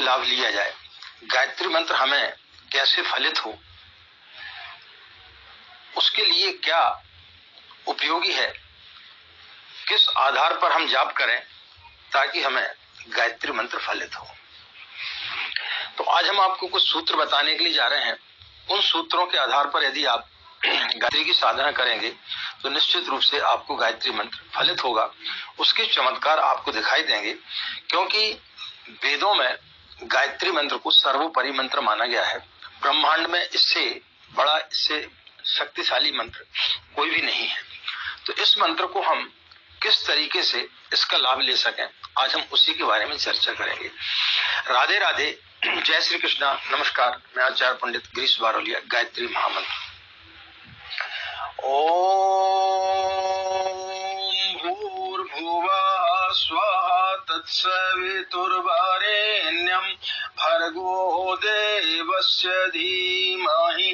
लाभ लिया जाए, गायत्री मंत्र हमें कैसे फलित हो, उसके लिए क्या उपयोगी है, किस आधार पर हम जाप करें ताकि हमें गायत्री मंत्र फलित हो। तो आज हम आपको कुछ सूत्र बताने के लिए जा रहे हैं। उन सूत्रों के आधार पर यदि आप गायत्री की साधना करेंगे तो निश्चित रूप से आपको गायत्री मंत्र फलित होगा। उसके चमत्कार आपको दिखाई देंगे, क्योंकि वेदों में गायत्री मंत्र को सर्वोपरि मंत्र माना गया है। ब्रह्मांड में इससे बड़ा, इससे शक्तिशाली मंत्र कोई भी नहीं है। तो इस मंत्र को हम किस तरीके से इसका लाभ ले सकें, आज हम उसी के बारे में चर्चा करेंगे। राधे राधे, जय श्री कृष्णा, नमस्कार। मैं आचार्य पंडित गिरीश बारोलिया। गायत्री महामंत्र। ओम भूर्भुवः स्वः तत्सवितुर्वरेण्यं भर्गो देवस्य धीमहि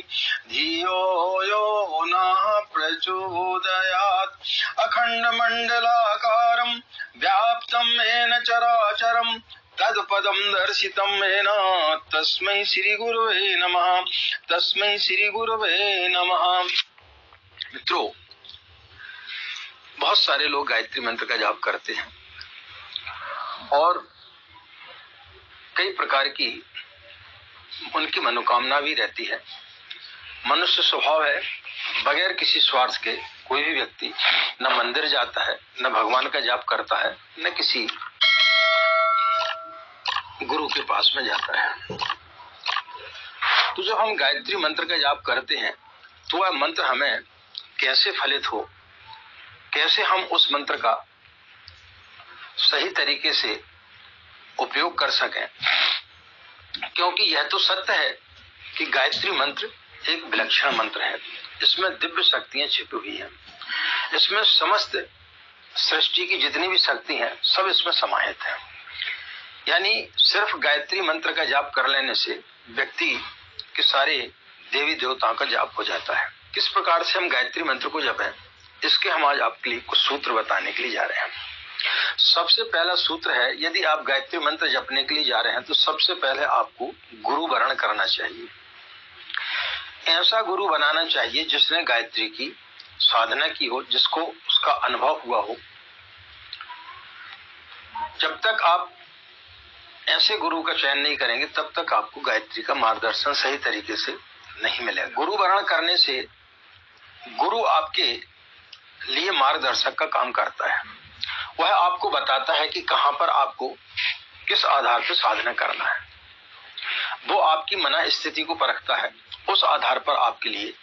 धियो यो नः प्रचोदयात्। अखण्डमण्डलाकारं व्याप्तं येन चराचरं तत्पदं दर्शितं येन तस्मै श्री गुरुवे नमः, तस्मै श्री गुरुवे नमः। मित्रों, बहुत सारे लोग गायत्री मंत्र का जाप करते हैं और कई प्रकार की उनकी मनोकामना भी रहती है। मनुष्य स्वभाव है, बगैर किसी स्वार्थ के कोई भी व्यक्ति न मंदिर जाता है, न भगवान का जाप करता है, न किसी गुरु के पास में जाता है। तो जब हम गायत्री मंत्र का जाप करते हैं तो वह मंत्र हमें कैसे फलित हो, कैसे हम उस मंत्र का सही तरीके से उपयोग कर सकें, क्योंकि यह तो सत्य है कि गायत्री मंत्र एक विलक्षण मंत्र है। इसमें दिव्य शक्तियां छिपी हुई हैं। इसमें समस्त सृष्टि की जितनी भी शक्ति हैं सब इसमें समाहित है। यानी सिर्फ गायत्री मंत्र का जाप कर लेने से व्यक्ति के सारे देवी देवताओं का जाप हो जाता है। किस प्रकार से हम गायत्री मंत्र को जपें, इसके हम आज आपके लिए कुछ सूत्र बताने के लिए जा रहे हैं। सबसे पहला सूत्र है, यदि आप गायत्री मंत्र जपने के लिए जा रहे हैं तो सबसे पहले आपको गुरु वरण करना चाहिए। ऐसा गुरु बनाना चाहिए जिसने गायत्री की साधना की हो, जिसको उसका अनुभव हुआ हो। जब तक आप ऐसे गुरु का चयन नहीं करेंगे तब तक आपको गायत्री का मार्गदर्शन सही तरीके से नहीं मिलेगा। गुरु वरण करने से गुरु आपके लिए मार्गदर्शक का काम करता है। वह आपको बताता है कि कहां पर आपको किस आधार पर साधना करना है। वो आपकी मन स्थिति को परखता है, उस आधार पर आपके लिए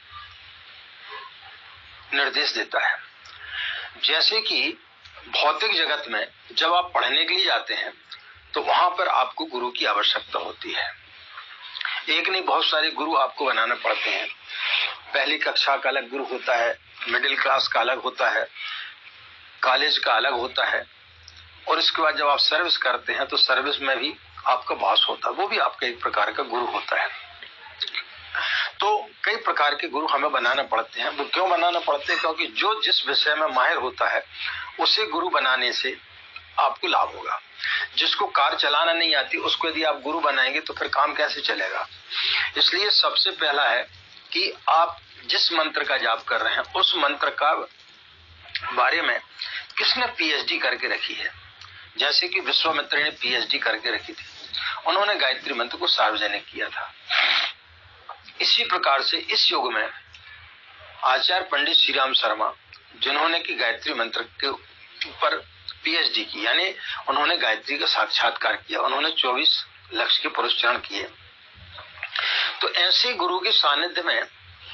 निर्देश देता है। जैसे कि भौतिक जगत में जब आप पढ़ने के लिए जाते हैं तो वहां पर आपको गुरु की आवश्यकता होती है। एक नहीं, बहुत सारे गुरु आपको बनाना पड़ते हैं। पहली कक्षा का अलग गुरु होता है, मिडिल क्लास का अलग होता है, कॉलेज का अलग होता है, और इसके बाद जब आप सर्विस करते हैं तो सर्विस में भी आपका बॉस होता है, वो भी आपका एक प्रकार का गुरु होता है। तो कई प्रकार के गुरु हमें बनाना पड़ते हैं। वो क्यों बनाना पड़ते हैं? क्योंकि जो जिस विषय में माहिर होता है उसे गुरु बनाने से आपको लाभ होगा। जिसको कार चलाना नहीं आती उसको यदि आप गुरु बनाएंगे तो फिर काम कैसे चलेगा। इसलिए सबसे पहला है कि आप जिस मंत्र का जाप कर रहे हैं उस मंत्र का बारे में किसने पीएचडी करके रखी है। जैसे कि विश्वामित्र ने पीएचडी करके रखी थी, उन्होंने गायत्री मंत्र को सार्वजनिक किया था। इसी प्रकार से इस युग में आचार्य पंडित श्री राम शर्मा, जिन्होंने की गायत्री मंत्र के ऊपर पीएचडी की, यानी उन्होंने गायत्री का साक्षात्कार किया, उन्होंने 24 लक्ष्य के पुरस्चरण किए। तो ऐसे गुरु के सानिध्य में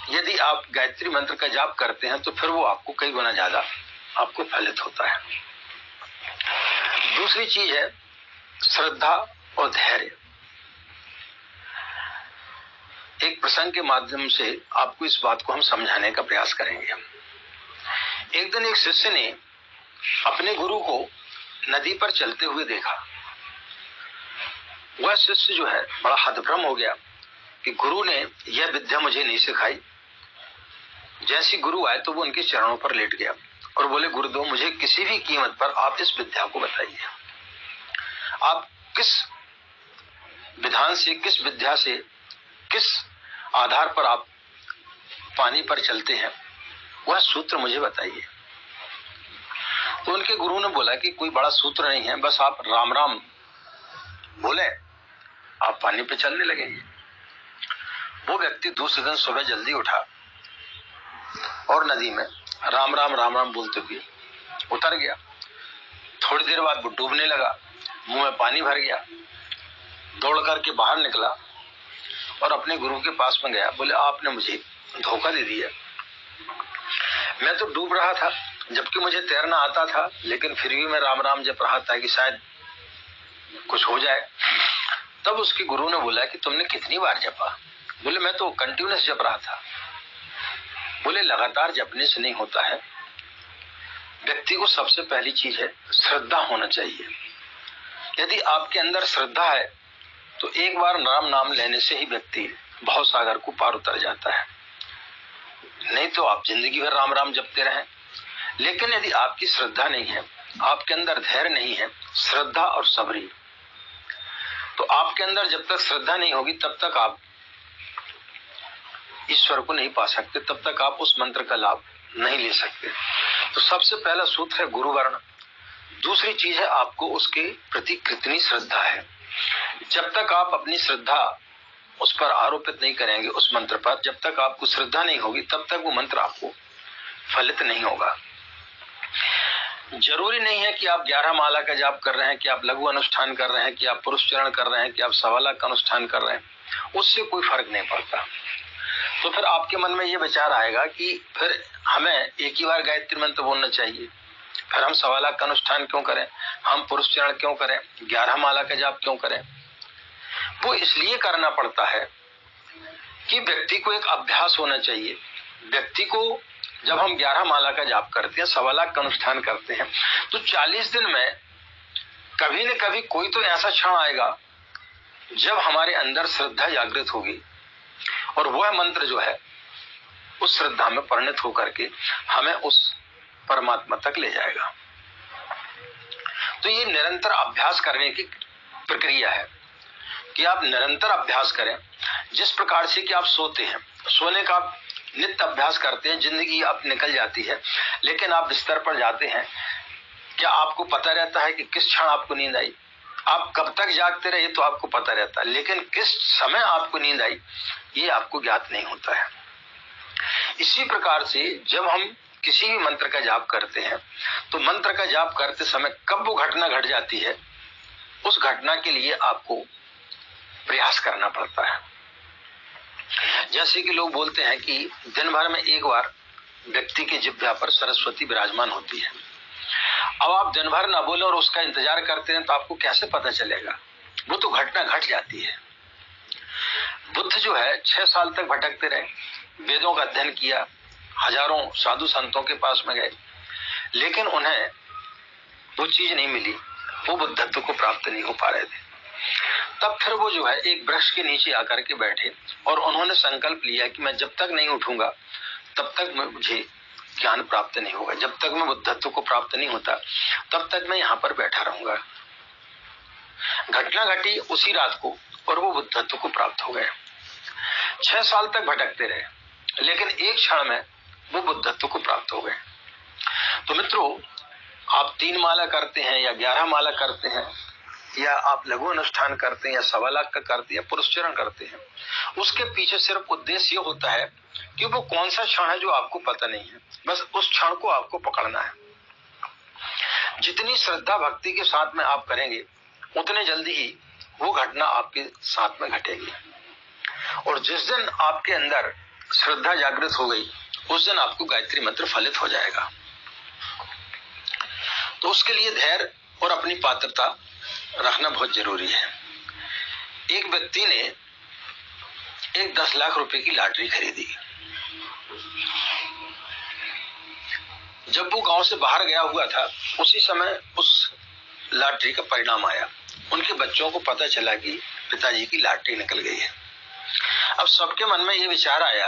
यदि आप गायत्री मंत्र का जाप करते हैं तो फिर वो आपको कई गुना ज्यादा आपको फलित होता है। दूसरी चीज है श्रद्धा और धैर्य। एक प्रसंग के माध्यम से आपको इस बात को हम समझाने का प्रयास करेंगे। एक दिन एक शिष्य ने अपने गुरु को नदी पर चलते हुए देखा। वह शिष्य जो है बड़ा हतभ्रम हो गया कि गुरु ने यह विद्या मुझे नहीं सिखाई। जैसी गुरु आए तो वो उनके चरणों पर लेट गया और बोले, गुरुदेव मुझे किसी भी कीमत पर आप इस विद्या को बताइए। आप किस विधान से, किस विद्या से, किस आधार पर आप पानी पर चलते हैं, वह सूत्र मुझे बताइए। तो उनके गुरु ने बोला कि कोई बड़ा सूत्र नहीं है, बस आप राम राम बोले, आप पानी पे चलने लगेंगे। वो व्यक्ति दूसरे दिन सुबह जल्दी उठा और नदी में राम राम बोलते हुए उतर गया। थोड़ी देर बाद वो डूबने लगा, मुंह में पानी भर गया, दौड़ करके बाहर निकला और अपने गुरु के पास में गया। बोले, आपने मुझे धोखा दे दिया, मैं तो डूब रहा था, जबकि मुझे तैरना आता था, लेकिन फिर भी मैं राम राम जप रहा था कि शायद कुछ हो जाए। तब उसके गुरु ने बोला कि तुमने कितनी बार जपा? बोले, मैं तो कंटिन्यूअस जप रहा था। बोले, लगातार जपने से नहीं होता है, व्यक्ति को सबसे पहली चीज है श्रद्धा होना चाहिए। यदि आपके अंदर श्रद्धा है तो एक बार राम नाम लेने से ही व्यक्ति भवसागर को पार उतर जाता है। नहीं तो आप जिंदगी भर राम राम जपते रहें। लेकिन यदि आपकी श्रद्धा नहीं है, आपके अंदर धैर्य नहीं है, श्रद्धा और सबरी, तो आपके अंदर जब तक श्रद्धा नहीं होगी तब तक आप ईश्वर को नहीं पा सकते, तब तक आप उस मंत्र का लाभ नहीं ले सकते। तो सबसे पहला सूत्र है गुरु वर्ण। दूसरी चीज है आपको उसके प्रति कितनी श्रद्धा है। जब तक आप अपनी श्रद्धा उस पर आरोपित नहीं करेंगे, उस मंत्र पर, जब तक आपको श्रद्धा नहीं होगी तब तक वो मंत्र आपको फलित नहीं होगा। जरूरी नहीं है कि आप 11 माला का जाप कर रहे हैं, कि आप लघु अनुष्ठान कर रहे हैं, कि आप पुरुष चरण कर रहे हैं, कि आप 1.25 लाख का अनुष्ठान कर रहे हैं, उससे कोई फर्क नहीं पड़ता। तो फिर आपके मन में ये विचार आएगा कि फिर हमें एक ही बार गायत्री मंत्र बोलना चाहिए, फिर हम 1.25 लाख का अनुष्ठान क्यों करें, हम पुरुष चरण क्यों करें, 11 माला का जाप क्यों करें। वो इसलिए करना पड़ता है कि व्यक्ति को एक अभ्यास होना चाहिए। व्यक्ति को जब हम 11 माला का जाप करते हैं, 1.25 लाख का अनुष्ठान करते हैं, तो 40 दिन में कभी न कभी कोई तो ऐसा क्षण आएगा जब हमारे अंदर श्रद्धा जागृत होगी और वह मंत्र जो है उस श्रद्धा में परिणत होकर के हमें उस परमात्मा तक ले जाएगा। तो ये निरंतर अभ्यास करने की प्रक्रिया है कि आप निरंतर अभ्यास करें। जिस प्रकार से कि आप सोते हैं, सोने का आप नित्य अभ्यास करते हैं, जिंदगी आप निकल जाती है, लेकिन आप बिस्तर पर जाते हैं, क्या आपको पता रहता है कि किस क्षण आपको नींद आई? आप कब तक जागते रहे तो आपको पता रहता है, लेकिन किस समय आपको नींद आई ये आपको ज्ञात नहीं होता है। इसी प्रकार से जब हम किसी भी मंत्र का जाप करते हैं तो मंत्र का जाप करते समय कब वो घटना घट जाती है, उस घटना के लिए आपको प्रयास करना पड़ता है। जैसे कि लोग बोलते हैं कि दिन भर में एक बार व्यक्ति के जिह्वा पर सरस्वती विराजमान होती है। अब आप दिन भर ना बोले और उसका इंतजार करते हैं तो आपको कैसे पता चलेगा? वो तो घटना घट जाती है। बुद्ध जो है 6 साल तक भटकते रहे, वेदों का अध्ययन किया, हजारों साधु संतों के पास में गए, लेकिन उन्हें वो चीज नहीं मिली, वो बुद्धत्व को प्राप्त नहीं हो पा रहे थे। तब फिर वो जो है एक वृक्ष के नीचे आकर के बैठे और उन्होंने संकल्प लिया कि मैं जब तक नहीं उठूंगा तब तक मुझे ज्ञान प्राप्त नहीं होगा, जब तक मैं बुद्धत्व को प्राप्त नहीं होता तब तक मैं यहाँ पर बैठा रहूंगा। घटना घटी उसी रात को और वो बुद्धत्व को प्राप्त हो गए। 6 साल तक भटकते रहे, लेकिन एक क्षण में वो बुद्धत्व को प्राप्त हो गए। तो मित्रों, आप 3 माला करते हैं या 11 माला करते हैं या आप लघु अनुष्ठान करते हैं या 1.25 लाख का करते हैं या पुरुष चरण करते हैं, उसके पीछे सिर्फ उद्देश्य ये होता है कि वो कौन सा क्षण है जो आपको पता नहीं है, बस उस क्षण को आपको पकड़ना है। जितनी श्रद्धा भक्ति के साथ में आप करेंगे उतने जल्दी ही वो घटना आपके साथ में घटेगी। और जिस दिन आपके अंदर श्रद्धा जागृत हो गई उस दिन आपको गायत्री मंत्र फलित हो जाएगा। तो उसके लिए धैर्य और अपनी पात्रता रखना बहुत जरूरी है। एक व्यक्ति ने एक 10 लाख रुपए की लॉटरी खरीदी। जब वो गांव से बाहर गया हुआ था उसी समय उस लॉटरी का परिणाम आया। उनके बच्चों को पता चला कि पिताजी की लॉटरी निकल गई है। अब सबके मन में ये विचार आया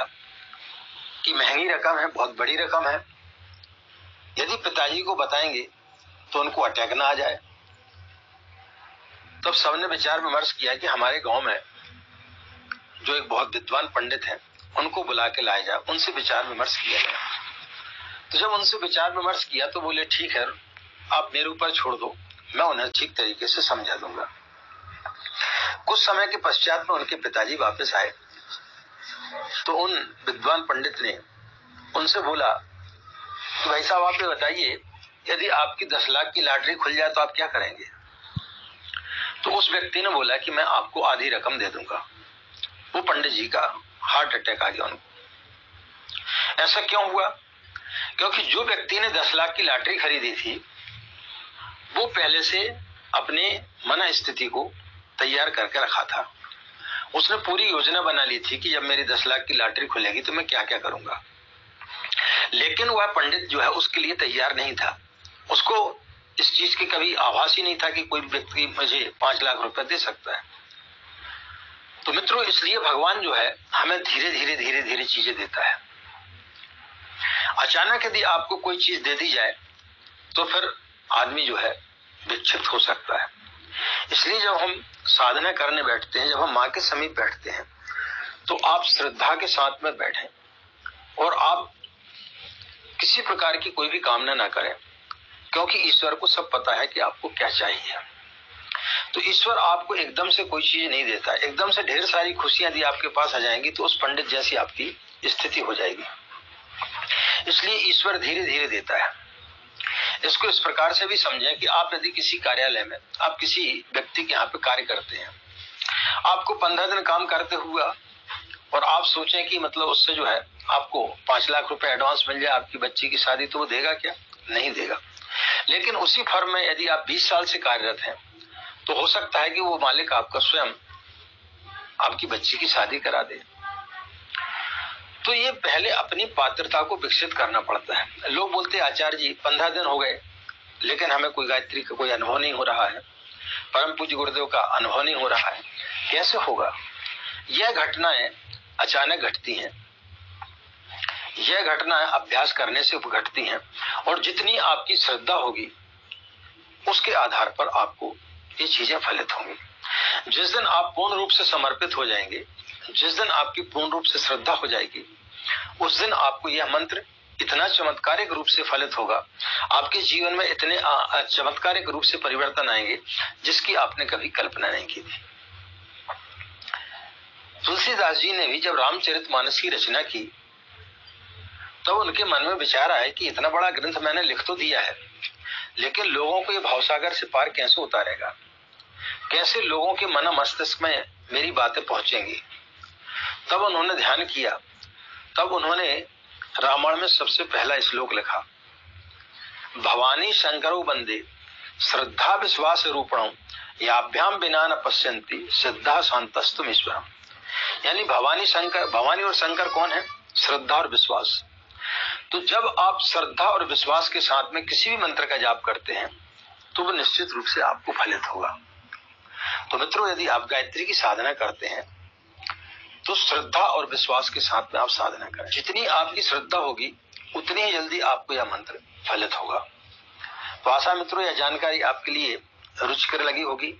कि महंगी रकम है, बहुत बड़ी रकम है, यदि पिताजी को बताएंगे तो उनको अटैक ना आ जाए। तब सबने विचार विमर्श किया कि हमारे गांव में जो एक बहुत विद्वान पंडित हैं उनको बुला के लाया जाए, उनसे विचार विमर्श किया गया। तो जब उनसे विचार विमर्श किया तो बोले ठीक है, आप मेरे ऊपर छोड़ दो, मैं उन्हें ठीक तरीके से समझा दूंगा। कुछ समय के पश्चात में उनके पिताजी वापस आए तो उन विद्वान पंडित ने उनसे बोला कि भाई साहब आप ये बताइए, यदि आपकी 10 लाख की लॉटरी खुल जाए तो आप क्या करेंगे? तो उस व्यक्ति ने बोला कि मैं आपको आधी रकम दे दूंगा। वो पंडित जी का हार्ट अटैक आ गया उनको। ऐसा क्यों हुआ? क्योंकि जो व्यक्ति ने 10 लाख की लॉटरी खरीदी थी वो पहले से अपने मन स्थिति को तैयार करके रखा था। उसने पूरी योजना बना ली थी कि जब मेरी 10 लाख की लॉटरी खुलेगी तो मैं क्या क्या करूंगा। लेकिन वह पंडित जो है उसके लिए तैयार नहीं था। उसको इस चीज की कभी आभास ही नहीं था कि कोई व्यक्ति मुझे 5 लाख रुपए दे सकता है। तो मित्रों, इसलिए भगवान जो है हमें धीरे धीरे चीजें देता है। अचानक यदि आपको कोई चीज दे दी जाए तो फिर आदमी जो है विक्षिप्त हो सकता है। इसलिए जब हम साधना करने बैठते हैं, जब हम मां के समीप बैठते हैं, तो आप श्रद्धा के साथ में बैठें और आप किसी प्रकार की कोई भी कामना ना करें, क्योंकि ईश्वर को सब पता है कि आपको क्या चाहिए। तो ईश्वर आपको एकदम से कोई चीज नहीं देता। एकदम से ढेर सारी खुशियां यदि आपके पास आ जाएंगी तो उस पंडित जैसी आपकी स्थिति हो जाएगी। इसलिए ईश्वर धीरे धीरे देता है। इसको इस प्रकार से भी समझें कि आप यदि किसी कार्यालय में, आप किसी व्यक्ति के यहाँ पे कार्य करते हैं, आपको 15 दिन काम करते हुआ और आप सोचें कि मतलब उससे जो है आपको 5 लाख रुपए एडवांस मिल जाए आपकी बच्ची की शादी, तो वो देगा क्या? नहीं देगा। लेकिन उसी फर्म में यदि आप 20 साल से कार्यरत हैं तो हो सकता है कि वो मालिक आपका स्वयं आपकी बच्ची की शादी करा दे। तो ये पहले अपनी पात्रता को विकसित करना पड़ता है। लोग बोलते हैं आचार्य जी 15 दिन हो गए लेकिन हमें कोई गायत्री का कोई अनुभव नहीं हो रहा है, परम पूज्य गुरुदेव का अनुभव नहीं हो रहा है। कैसे होगा? यह घटनाएं अचानक घटती हैं, यह घटनाएं अभ्यास करने से घटती हैं और जितनी आपकी श्रद्धा होगी उसके आधार पर आपको ये चीजें फलित होंगी। जिस दिन आप पूर्ण रूप से समर्पित हो जाएंगे, जिस दिन आपकी पूर्ण रूप से श्रद्धा हो जाएगी, उस दिन आपको यह मंत्र इतना चमत्कारिक रूप से फलित होगा, आपके जीवन में इतने चमत्कारिक रूप से परिवर्तन आएंगे जिसकी आपने कभी कल्पना नहीं की थी। तुलसीदास जी ने भी जब रामचरितमानस की रचना की तो उनके मन में विचार आया कि इतना बड़ा ग्रंथ मैंने लिख तो दिया है, लेकिन लोगों को ये भावसागर से पार कैसे उतारेगा, कैसे लोगों के मन मस्तिष्क में मेरी बातें पहुंचेंगी। तब उन्होंने ध्यान किया, तब उन्होंने रामायण में सबसे पहला श्लोक लिखा, भवानी शंकरो वंदे श्रद्धा विश्वास रूपणं याभ्याम बिना न पश्यन्ति सिद्धा शांतस्तुम ईश्वरम। यानी भवानी और शंकर कौन है? श्रद्धा और विश्वास। तो जब आप श्रद्धा और विश्वास के साथ में किसी भी मंत्र का जाप करते हैं तो वो निश्चित रूप से आपको फलित होगा। तो मित्रों, यदि आप गायत्री की साधना करते हैं तो श्रद्धा और विश्वास के साथ में आप साधना करें। जितनी आपकी श्रद्धा होगी उतनी ही जल्दी आपको यह मंत्र फलित होगा। तो आशा मित्रों यह जानकारी आपके लिए रुचिकर लगी होगी।